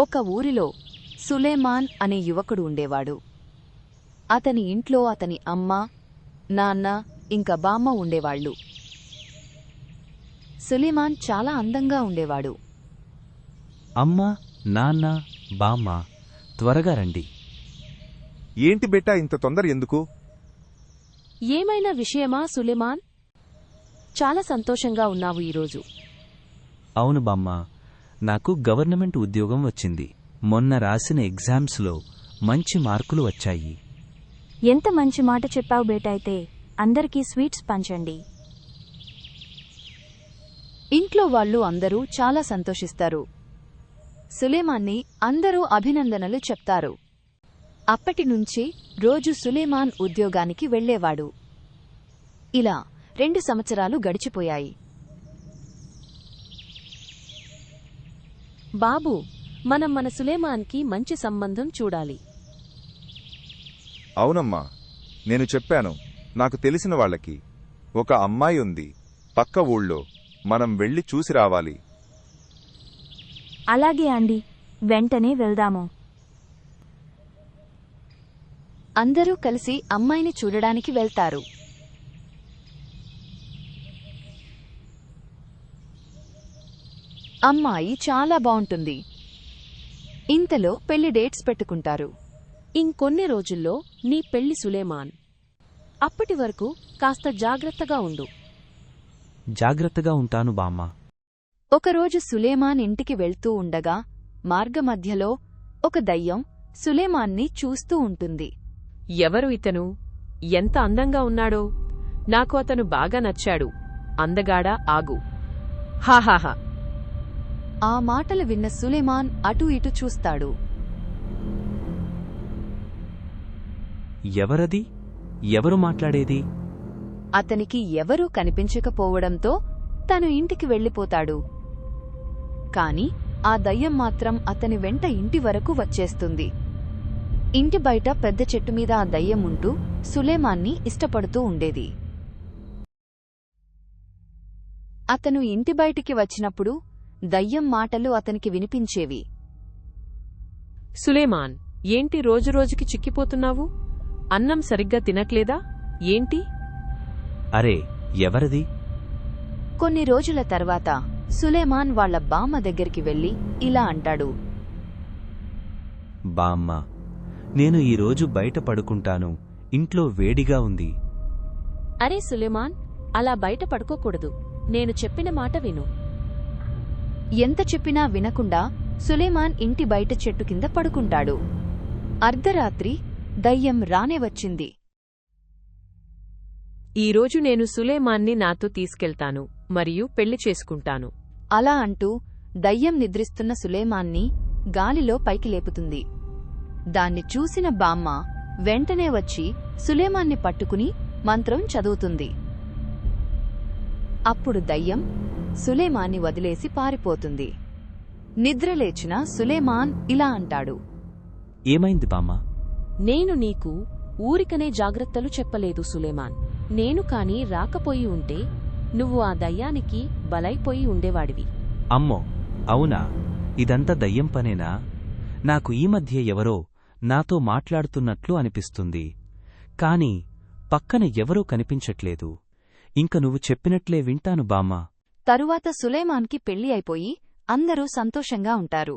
ఒక ఊరిలో సులేమాన్ అనే యువకుడు ఉండేవాడు. అతని ఇంట్లో అతని అమ్మ, నాన్న ఇంకా బామ్మ ఉండేవాళ్లు. సులేమాన్ చాలా అందంగా ఉండేవాడు. అమ్మా, నాన్న, బామ్మ, త్వరగా రండి. ఏంటి బేటా, ఇంత తొందర ఎందుకు? ఏమైనా విషయమా సులేమాన్? చాలా సంతోషంగా ఉన్నావు ఈరోజు. అవును బామ్మ, నాకు గవర్నమెంట్ ఉద్యోగం వచ్చింది. మొన్న రాసిన ఎగ్జామ్స్లో మంచి మార్కులు వచ్చాయి. ఎంత మంచి మాట చెప్పావు బేటైతే. అందరికీ స్వీట్స్ పంచండి. ఇంట్లో వాళ్ళు అందరూ చాలా సంతోషిస్తారు. సులేమాన్ని అందరూ అభినందనలు చెప్తారు. అప్పటినుంచి రోజు సులేమాన్ ఉద్యోగానికి వెళ్లేవాడు. ఇలా 2 సంవత్సరాలు గడిచిపోయాయి. బాబూ, మనం మన సులేమాన్కి మంచి సంబంధం చూడాలి. అవునమ్మా, నేను చెప్పాను. నాకు తెలిసిన వాళ్ళకి ఒక అమ్మాయి ఉంది పక్క ఊళ్ళో. మనం వెళ్లి చూసి రావాలి. అలాగే అండి, వెంటనే వెళ్దాము. అందరూ కలిసి అమ్మాయిని చూడడానికి వెళ్తారు. అమ్మాయి చాలా బావుంటుంది. ఇంతలో పెళ్లి డేట్స్ పెట్టుకుంటారు. ఇంకొన్ని రోజుల్లో నీ పెళ్లి సులేమాన్. అప్పటి వరకు కాస్త జాగ్రత్తగా ఉండు. జాగ్రత్తగా ఉంటాను బామ్మ. ఒకరోజు సులేమాన్ ఇంటికి వెళ్తూ ఉండగా మార్గమధ్యలో ఒక దయ్యం సులేమాన్ని చూస్తూ ఉంటుంది. ఎవరు ఇతను? ఎంత అందంగా ఉన్నాడో! నాకు అతను బాగా నచ్చాడు. అందగాడా, ఆగు. హాహాహా! ఆ మాటలు విన్న సులేమాన్ అటూ ఇటూ చూస్తాడు. ఎవరది? ఎవరు మాట్లాడేది? అతనికి ఎవరూ కనిపించకపోవడంతో తను ఇంటికి వెళ్ళిపోతాడు. కాని ఆ దయ్యం మాత్రం అతని వెంట ఇంటి వరకు వచ్చేస్తుంది. ఇంటి బయట పెద్ద చెట్టుమీద ఆ దయ్యం ఉంటూ సులేమాన్ని ఇష్టపడుతూ ఉండేది. అతను ఇంటి బయటికి వచ్చినప్పుడు దయ్యం మాటలు అతనికి వినిపించేవి. సులేమాన్, ఏంటి రోజురోజుకి చిక్కిపోతున్నావు? అన్నం సరిగ్గా తినట్లేదా ఏంటి? అరే, ఎవరది? కొన్ని రోజుల తర్వాత సులేమాన్ వాళ్ల బామ్మ దగ్గరికి వెళ్లి ఇలా అంటాడు. బామ్మ, నేను ఈరోజు బయట పడుకుంటాను. ఇంట్లో వేడిగా ఉంది. అరే సులేమాన్, అలా బయట పడుకోకూడదు. నేను చెప్పిన మాట విను. ఎంత చెప్పినా వినకుండా సులేమాన్ ఇంటి బయట చెట్టు కింద పడుకుంటాడు. అర్ధరాత్రి దయ్యం రానే వచ్చింది. ఈరోజు నేను సులేమాన్ని నాతో తీసుకెళ్తాను మరియు పెళ్లి చేసుకుంటాను. అలా అంటూ దయ్యం నిద్రిస్తున్న సులేమాన్ని గాలిలో పైకి లేపుతుంది. దాన్ని చూసిన బామ్మ వెంటనే వచ్చి సులేమాన్ని పట్టుకుని మంత్రం చదువుతుంది. అప్పుడు దయ్యం సులేమాన్ని వదిలేసి పారిపోతుంది. నిద్రలేచిన సులేమాన్ ఇలా అంటాడు. ఏమైంది బామ్మ? నేను నీకు ఊరికనే జాగ్రత్తలు చెప్పలేదు సులేమాన్. నేను కాని రాకపోయి ఉంటే నువ్వు ఆ దయ్యానికి బలైపోయి ఉండేవాడివి. అమ్మో, అవునా? ఇదంతా దయ్యం పనేనా? నాకు ఈ మధ్య ఎవరో నాతో మాట్లాడుతున్నట్లు అనిపిస్తుంది. కాని పక్కన ఎవరూ కనిపించట్లేదు. ఇంక నువ్వు చెప్పినట్లే వింటాను బామ్మ. తరువాత సులేమాన్కి పెళ్లి అయిపోయి అందరూ సంతోషంగా ఉంటారు.